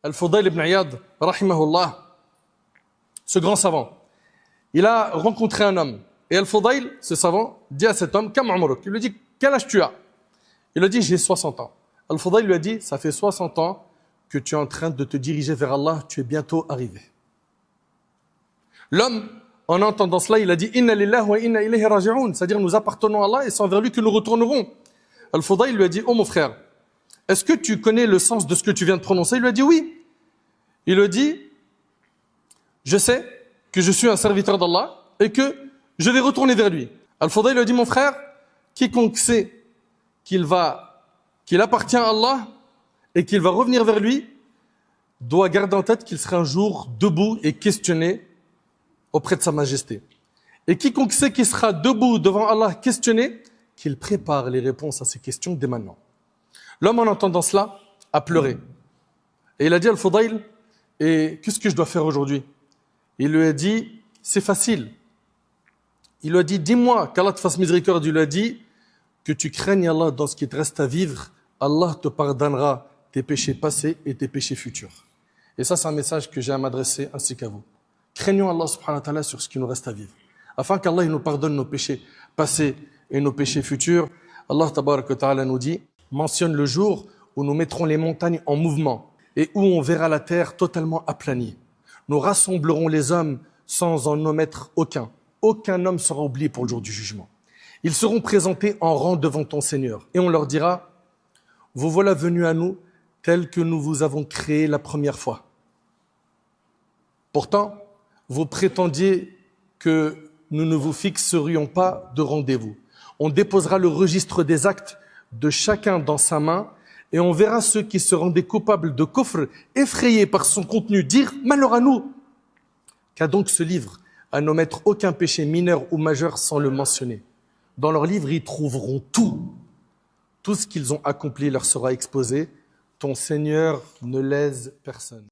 Al-Fudayl ibn Iyad, rahimahullah, ce grand savant, il a rencontré un homme. Et Al-Fudayl, ce savant, dit à cet homme, Kam umruk? Il lui dit, quel âge tu as? Il lui dit, j'ai 60 ans. Al-Fudayl lui a dit, ça fait 60 ans que tu es en train de te diriger vers Allah, tu es bientôt arrivé. L'homme, en entendant cela, il a dit, Inna lillahi wa inna ilayhi raji'un, c'est-à-dire nous appartenons à Allah et c'est envers lui que nous retournerons. Al-Fudayl lui a dit, oh mon frère, est-ce que tu connais le sens de ce que tu viens de prononcer? Il lui a dit oui. Il lui a dit, je sais que je suis un serviteur d'Allah et que je vais retourner vers lui. Al-Fudayl lui a dit, mon frère, quiconque sait qu'il appartient à Allah et qu'il va revenir vers lui, doit garder en tête qu'il sera un jour debout et questionné auprès de sa majesté. Et quiconque sait qu'il sera debout devant Allah questionné, qu'il prépare les réponses à ces questions dès maintenant. L'homme, en entendant cela, a pleuré. Et il a dit à Al-Fudayl, et qu'est-ce que je dois faire aujourd'hui? Il lui a dit, c'est facile. Il lui a dit, dis-moi qu'Allah te fasse miséricorde. Il lui a dit, que tu craignes Allah dans ce qui te reste à vivre, Allah te pardonnera tes péchés passés et tes péchés futurs. Et ça, c'est un message que j'ai à m'adresser ainsi qu'à vous. Craignons Allah subhanahu wa ta'ala sur ce qui nous reste à vivre. Afin qu'Allah nous pardonne nos péchés passés et nos péchés futurs, Allah tabarak wa ta'ala nous dit, mentionne le jour où nous mettrons les montagnes en mouvement et où on verra la terre totalement aplanie. Nous rassemblerons les hommes sans en omettre aucun. Aucun homme sera oublié pour le jour du jugement. Ils seront présentés en rang devant ton Seigneur et on leur dira, vous voilà venus à nous tels que nous vous avons créés la première fois. Pourtant, vous prétendiez que nous ne vous fixerions pas de rendez-vous. On déposera le registre des actes de chacun dans sa main et on verra ceux qui se rendaient coupables de kufr, effrayés par son contenu, dire « Malheur à nous !» Qu'a donc ce livre à n'omettre aucun péché mineur ou majeur sans le mentionner. Dans leur livre, ils trouveront tout. Tout ce qu'ils ont accompli leur sera exposé. Ton Seigneur ne lèse personne.